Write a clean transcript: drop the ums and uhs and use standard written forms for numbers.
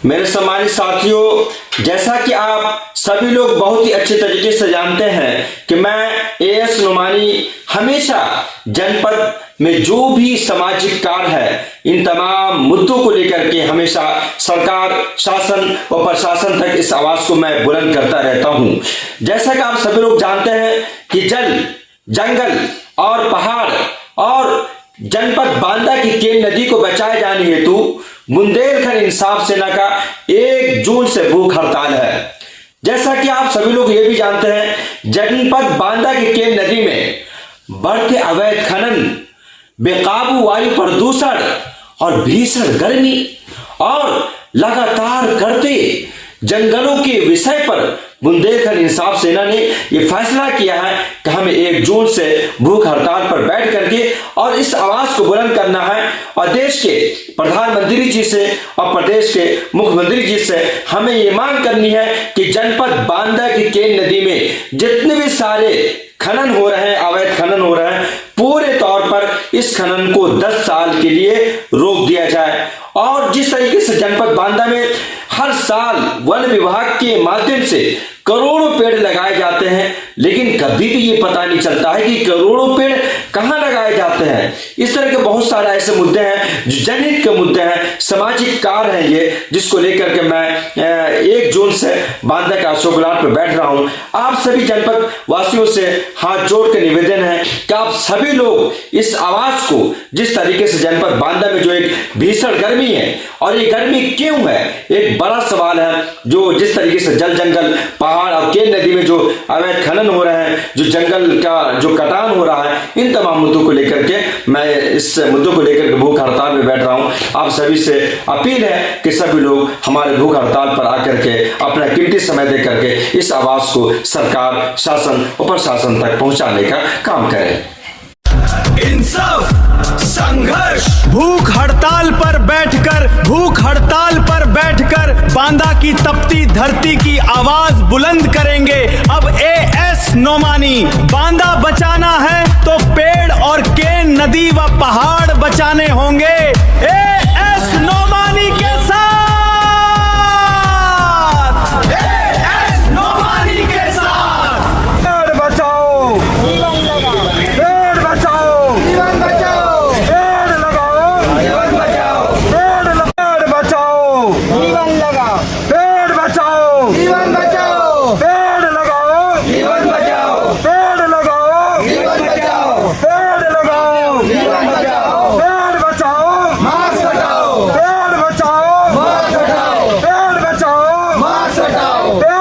मेरे सम्मानित साथियों, जैसा कि आप सभी लोग बहुत ही अच्छे तरीके से जानते हैं कि मैं एएस नोमानी हमेशा जनपद में जो भी सामाजिक कार्य है, इन तमाम मुद्दों को लेकर के हमेशा सरकार, शासन व प्रशासन तक इस आवाज को मैं बुलंद करता रहता हूं। जैसा कि आप सभी लोग जानते हैं कि जल, जंगल और पहाड़ और जनपद बांदा की केन नदी को बचाए जाने हेतु बुंदेलखंड इंसाफ सेना का 1 जून से भूख हड़ताल है। जैसा कि आप सभी लोग ये भी जानते हैं, जनपद बांदा की केन नदी में बढ़ते अवैध खनन, बेकाबू वायु प्रदूषण और भीषण गर्मी और लगातार बढ़ते जंगलों के विषय पर बुंदेलखंड इंसाफ सेना ने यह फैसला किया है कि हमें 1 जून से भूख हड़ताल पर बैठ करके और इस आवाज को बुलंद करना है और देश के प्रधानमंत्री जी से और प्रदेश के मुख्यमंत्री जी से हमें ये मांग करनी है कि जनपद बांदा की केन नदी में जितने भी सारे खनन हो रहे हैं, अवैध खनन हो रहे हैं, पूरे तौर पर इस खनन को 10 साल के लिए रोक दिया जाए। और जिस तरीके से जनपद बांदा में हर साल वन विभाग के माध्यम से करोड़ों पेड़ लगाए जाते हैं, लेकिन कभी भी ये पता नहीं चलता है कि करोड़ों पेड़ कहां लगाए जाते हैं। इस तरह के बहुत सारे ऐसे मुद्दे हैं जो जनहित के मुद्दे हैं, सामाजिक कार्य हैं ये, जिसको लेकर के मैं 1 जून से बांदा के अशोक विहार पर बैठ रहा हूं। आप सभी जनपद वासियों से हाथ जोड़ के निवेदन है कि आप सभी लोग इस आवाज को, जिस तरीके से जनपद बांदा में जो एक भीषण गर्मी है, और ये गर्मी क्यों है, एक बड़ा सवाल है, जो जिस तरीके से जल, जंगल, पहाड़ और केन नदी में जो अवैध खनन हो रहे हैं, जो जंगल का जो कटान हो रहा है, इन तमाम मुद्दों को लेकर के मैं इस मुद्दों को लेकर के भूख हड़ताल में बैठ रहा हूं। आप सभी से अपील है कि सभी लोग हमारे भूख हड़ताल पर आकर के अपना कीमती समय दे करके इस आवाज को सरकार, शासन और प्रशासन तक पहुंचाने का काम करें। इंसाफ, संघर्ष, भूख हड़ताल पर बैठकर बांदा की तपती धरती की आवाज बुलंद करेंगे। अब एएस नोमानी, बांदा बचाना है तो पेड़ और केन नदी व पहाड़ बचाने होंगे। एएस नोमानी के साथ, एएस नोमानी के साथ। पेड़ बचाओ, पेड़ बचाओ, जीवन बचाओ, पेड़ लगाओ, जीवन बचाओ, पेड़ बचाओ, जीवन लगाओ, पेड़ बचाओ, जीवन बचाओ, पेड़ लगाओ, जीवन बचाओ, पेड़ लगाओ, जीवन बचाओ, पेड़ लगाओ, जीवन बचाओ, पेड़ बचाओ, मास्क हटाओ, पेड़ बचाओ, मास्क हटाओ, पेड़ बचाओ, मास्क हटाओ, पेड़